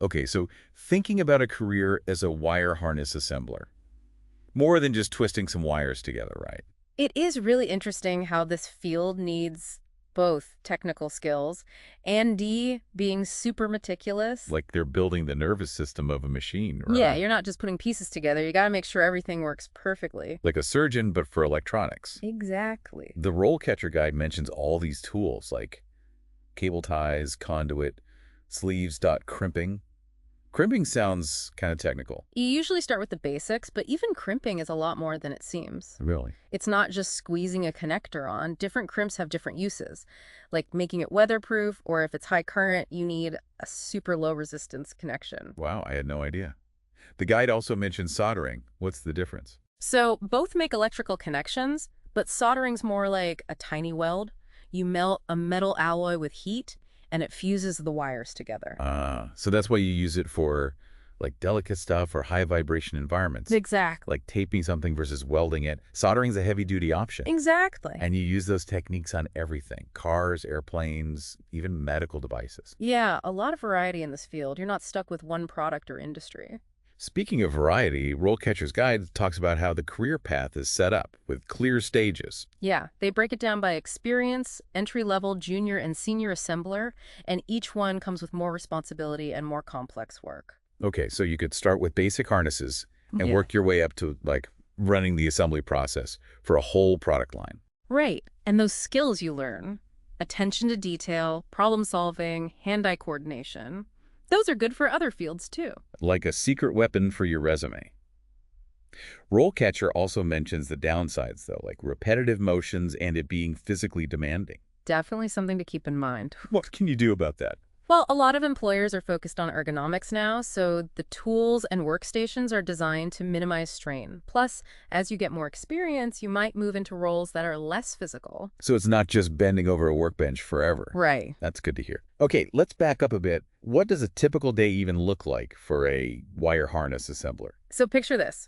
Okay, so thinking about a career as a wire harness assembler. More than just twisting some wires together, right? It is really interesting how this field needs both technical skills and being super meticulous. Like they're building the nervous system of a machine, Yeah, right? you're not just putting pieces together. You got to make sure everything works perfectly. Like a surgeon, but for electronics. Exactly. The RoleCatcher guide mentions all these tools like cable ties, conduit, sleeves, dot crimping. Crimping sounds kind of technical. You usually start with the basics, but even crimping is a lot more than it seems. Really? It's not just squeezing a connector on. Different crimps have different uses, like making it weatherproof, or if it's high current, you need a super low resistance connection. Wow, I had no idea. The guide also mentions soldering. What's the difference? So both make electrical connections, but soldering's more like a tiny weld. You melt a metal alloy with heat, and it fuses the wires together. So that's why you use it for like delicate stuff or high vibration environments, Exactly. like taping something versus welding it. Soldering's a heavy duty option. Exactly. And you use those techniques on everything, cars, airplanes, even medical devices. Yeah, a lot of variety in this field. You're not stuck with one product or industry. Speaking of variety, Rollcatcher's Guide talks about how the career path is set up with clear stages. Yeah, they break it down by experience, entry-level, junior, and senior assembler, and each one comes with more responsibility and more complex work. Okay, so you could start with basic harnesses and Yeah. work your way up to like running the assembly process for a whole product line. Right, and those skills you learn, attention to detail, problem solving, hand-eye coordination, those are good for other fields too. Like a secret weapon for your resume. Rollcatcher also mentions the downsides, though, like repetitive motions and it being physically demanding. Definitely something to keep in mind. What can you do about that? Well, a lot of employers are focused on ergonomics now, so the tools and workstations are designed to minimize strain. Plus, as you get more experience, you might move into roles that are less physical. So it's not just bending over a workbench forever. Right. That's good to hear. Okay, let's back up a bit. What does a typical day even look like for a wire harness assembler? So picture this.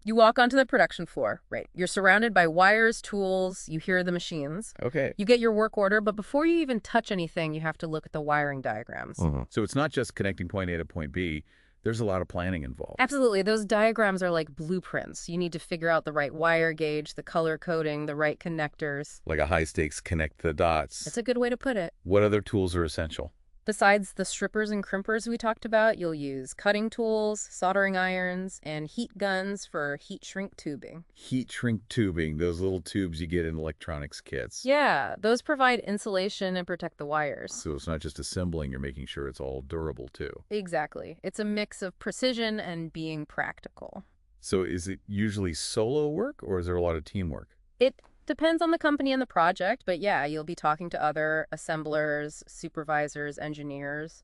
You walk onto the production floor, right? You're surrounded by wires, tools, you hear the machines. Okay. You get your work order, but before you even touch anything, you have to look at the wiring diagrams. So it's not just connecting point A to point B. There's a lot of planning involved. Absolutely. Those diagrams are like blueprints. You need to figure out the right wire gauge, the color coding, the right connectors. Like a high-stakes connect the dots. That's a good way to put it. What other tools are essential? Besides the strippers and crimpers we talked about, you'll use cutting tools, soldering irons, and heat guns for heat shrink tubing. Heat shrink tubing, those little tubes you get in electronics kits. Yeah, those provide insulation and protect the wires. So it's not just assembling, you're making sure it's all durable too. Exactly. It's a mix of precision and being practical. So is it usually solo work or is there a lot of teamwork? It depends on the company and the project, but yeah, you'll be talking to other assemblers, supervisors, engineers,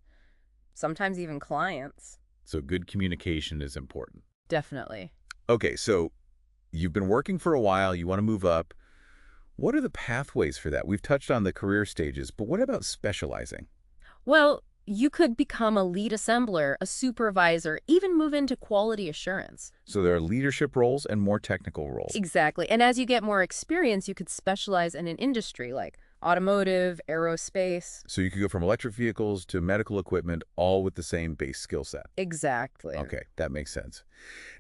sometimes even clients. So good communication is important. Definitely. Okay, so you've been working for a while, you want to move up. What are the pathways for that? We've touched on the career stages, but what about specializing? Well, you could become a lead assembler, a supervisor, even move into quality assurance. So there are leadership roles and more technical roles. Exactly. And as you get more experience, you could specialize in an industry like automotive, aerospace. So you could go from electric vehicles to medical equipment, all with the same base skill set. Exactly. Okay, that makes sense.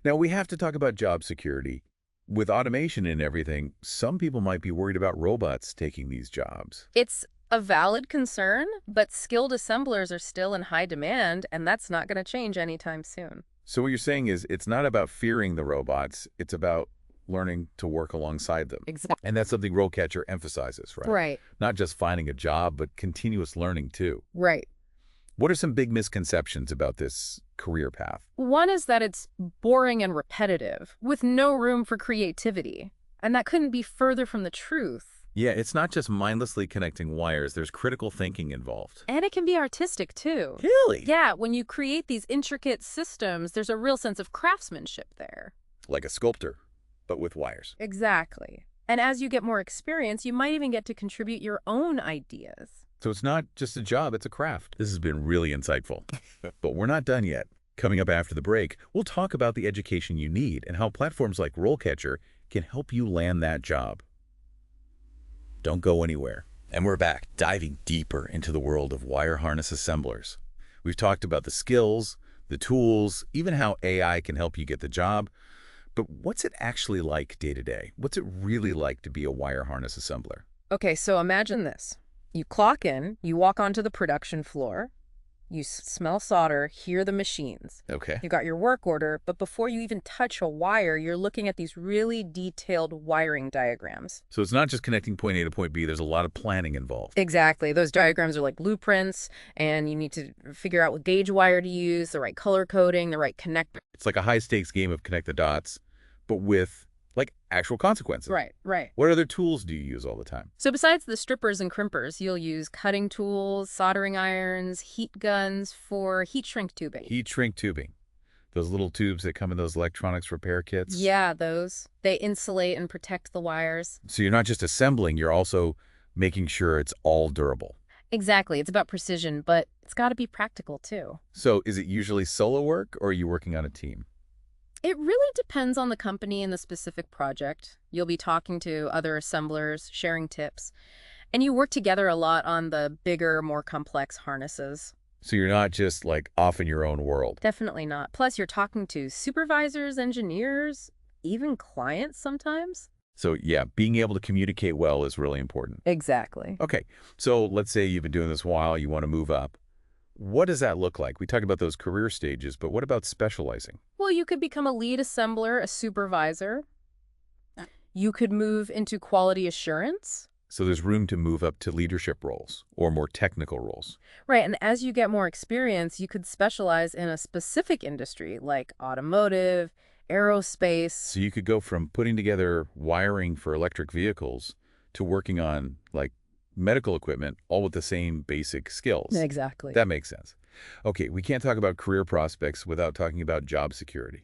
Now we have to talk about job security. With automation and everything, some people might be worried about robots taking these jobs. It's a valid concern, but skilled assemblers are still in high demand, and that's not going to change anytime soon. So what you're saying is it's not about fearing the robots, it's about learning to work alongside them. Exactly. And that's something RoleCatcher emphasizes, right? Right. Not just finding a job, but continuous learning too. Right. What are some big misconceptions about this career path? One is that it's boring and repetitive, with no room for creativity. And that couldn't be further from the truth. Yeah, it's not just mindlessly connecting wires. There's critical thinking involved. And it can be artistic, too. Really? Yeah, when you create these intricate systems, there's a real sense of craftsmanship there. Like a sculptor, but with wires. Exactly. And as you get more experience, you might even get to contribute your own ideas. So it's not just a job, it's a craft. This has been really insightful. But we're not done yet. Coming up after the break, we'll talk about the education you need and how platforms like RoleCatcher can help you land that job. Don't go anywhere. And we're back, diving deeper into the world of wire harness assemblers. We've talked about the skills, the tools, even how AI can help you get the job. But what's it actually like day to day? What's it really like to be a wire harness assembler? Okay, so imagine this. You clock in, you walk onto the production floor, you smell solder, hear the machines. Okay. You got your work order, but before you even touch a wire, you're looking at these really detailed wiring diagrams. So it's not just connecting point A to point B. There's a lot of planning involved. Exactly. Those diagrams are like blueprints, and you need to figure out what gauge wire to use, the right color coding, the right connector. It's like a high-stakes game of connect the dots, but with, like, actual consequences. Right. What other tools do you use all the time? So besides the strippers and crimpers, you'll use cutting tools, soldering irons, heat guns for heat shrink tubing. Heat shrink tubing. Those little tubes that come in those electronics repair kits? Yeah, those. They insulate and protect the wires. So you're not just assembling, you're also making sure it's all durable. Exactly. It's about precision, but it's got to be practical too. So is it usually solo work, or are you working on a team? It really depends on the company and the specific project. You'll be talking to other assemblers, sharing tips, and you work together a lot on the bigger, more complex harnesses. So you're not just, like, off in your own world. Definitely not. Plus, you're talking to supervisors, engineers, even clients sometimes. So yeah, being able to communicate well is really important. Exactly. Okay, so let's say you've been doing this a while, you want to move up. What does that look like? We talked about those career stages, but what about specializing? Well, you could become a lead assembler, a supervisor. You could move into quality assurance. So there's room to move up to leadership roles or more technical roles. Right, and as you get more experience, you could specialize in a specific industry like automotive, aerospace. So you could go from putting together wiring for electric vehicles to working on, like, medical equipment, all with the same basic skills. Exactly. That makes sense. Okay, we can't talk about career prospects without talking about job security.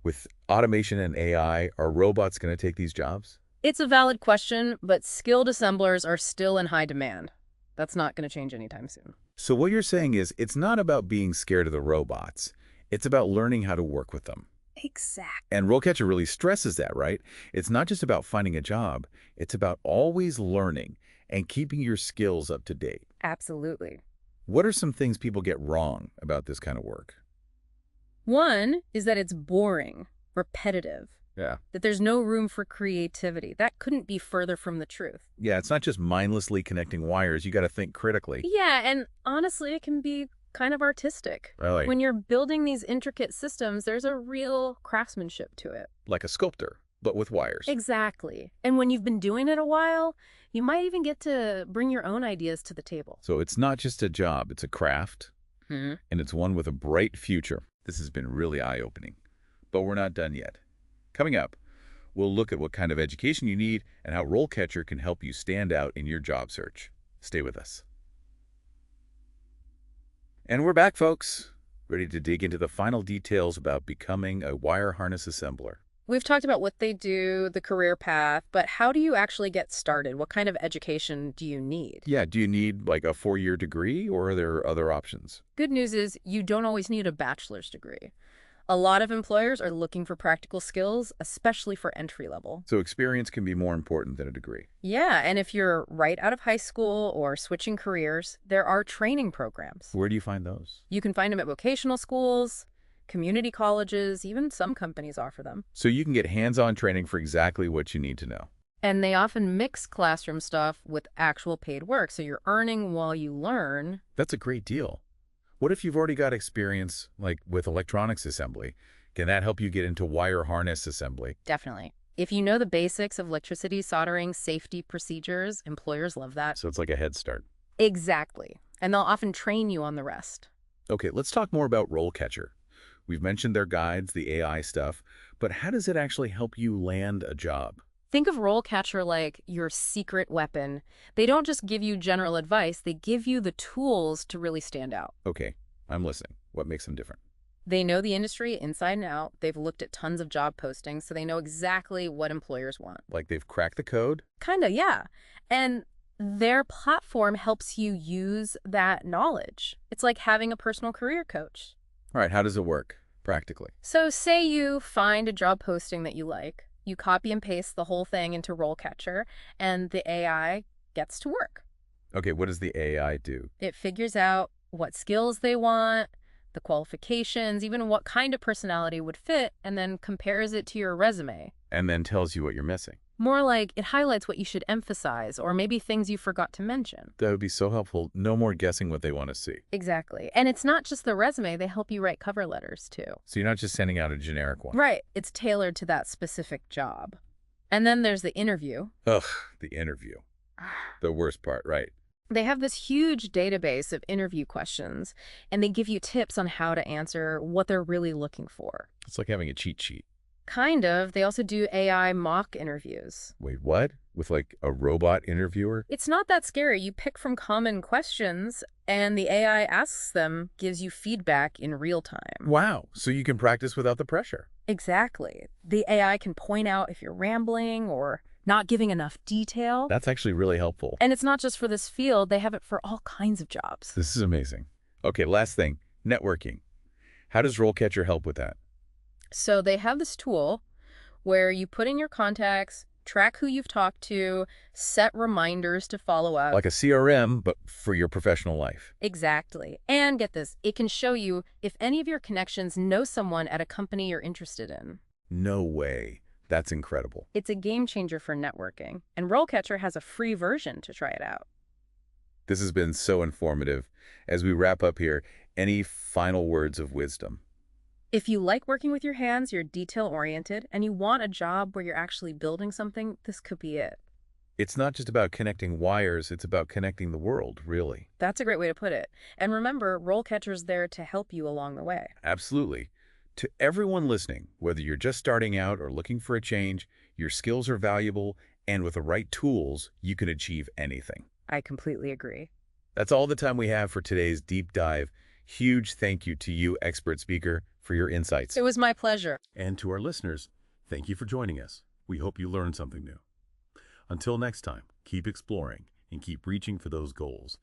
With automation and AI, are robots going to take these jobs? It's a valid question, but skilled assemblers are still in high demand. That's not going to change anytime soon. So what you're saying is it's not about being scared of the robots. It's about learning how to work with them. Exactly. And RoleCatcher really stresses that, right? It's not just about finding a job. It's about always learning and keeping your skills up to date. Absolutely. What are some things people get wrong about this kind of work? One is that it's boring, repetitive, Yeah. that there's no room for creativity. That couldn't be further from the truth. Yeah, it's not just mindlessly connecting wires. You got to think critically. Yeah, and honestly, it can be kind of artistic. Really? When you're building these intricate systems, there's a real craftsmanship to it. Like a sculptor, but with wires. Exactly. And when you've been doing it a while, you might even get to bring your own ideas to the table. So it's not just a job. It's a craft, and it's one with a bright future. This has been really eye-opening. But we're not done yet. Coming up, we'll look at what kind of education you need and how RoleCatcher can help you stand out in your job search. Stay with us. And we're back, folks, ready to dig into the final details about becoming a wire harness assembler. We've talked about what they do, the career path, but how do you actually get started? What kind of education do you need? Yeah, do you need like a 4-year degree, or are there other options? Good news is you don't always need a bachelor's degree. A lot of employers are looking for practical skills, especially for entry level. So experience can be more important than a degree. Yeah, and if you're right out of high school or switching careers, there are training programs. Where do you find those? You can find them at vocational schools, community colleges, even some companies offer them. So you can get hands-on training for exactly what you need to know. And they often mix classroom stuff with actual paid work, so you're earning while you learn. That's a great deal. What if you've already got experience, like with electronics assembly? Can that help you get into wire harness assembly? Definitely. If you know the basics of electricity, soldering, safety procedures, employers love that. So it's like a head start. Exactly. And they'll often train you on the rest. Okay, let's talk more about RoleCatcher. We've mentioned their guides, the AI stuff, but how does it actually help you land a job? Think of RoleCatcher like your secret weapon. They don't just give you general advice, they give you the tools to really stand out. Okay, I'm listening. What makes them different? They know the industry inside and out. They've looked at tons of job postings, so they know exactly what employers want. Like they've cracked the code? Kinda, yeah. And their platform helps you use that knowledge. It's like having a personal career coach. All right, how does it work practically? So say you find a job posting that you like. You copy and paste the whole thing into RoleCatcher, and the AI gets to work. Okay, what does the AI do? It figures out what skills they want, the qualifications, even what kind of personality would fit, and then compares it to your resume. And then tells you what you're missing. More like it highlights what you should emphasize or maybe things you forgot to mention. That would be so helpful. No more guessing what they want to see. Exactly. And it's not just the resume, they help you write cover letters too. So you're not just sending out a generic one. Right. It's tailored to that specific job. And then there's the interview. Ugh, the interview. The worst part, right? They have this huge database of interview questions, and they give you tips on how to answer what they're really looking for. It's like having a cheat sheet. Kind of. They also do AI mock interviews. Wait, what? With like a robot interviewer? It's not that scary. You pick from common questions, and the AI asks them, gives you feedback in real time. Wow. So you can practice without the pressure. Exactly. The AI can point out if you're rambling or not giving enough detail. That's actually really helpful. And it's not just for this field. They have it for all kinds of jobs. This is amazing. Okay, last thing, networking. How does RoleCatcher help with that? So they have this tool where you put in your contacts, track who you've talked to, set reminders to follow up. Like a CRM, but for your professional life. Exactly. And get this, it can show you if any of your connections know someone at a company you're interested in. No way. That's incredible. It's a game changer for networking, and RoleCatcher has a free version to try it out. This has been so informative. As we wrap up here, any final words of wisdom? If you like working with your hands, you're detail-oriented, and you want a job where you're actually building something, this could be it. It's not just about connecting wires, it's about connecting the world, really. That's a great way to put it. And remember, RoleCatcher's there to help you along the way. Absolutely. To everyone listening, whether you're just starting out or looking for a change, your skills are valuable, and with the right tools, you can achieve anything. I completely agree. That's all the time we have for today's deep dive. Huge thank you to you, expert speaker, for your insights. It was my pleasure. And to our listeners, thank you for joining us. We hope you learned something new. Until next time, keep exploring and keep reaching for those goals.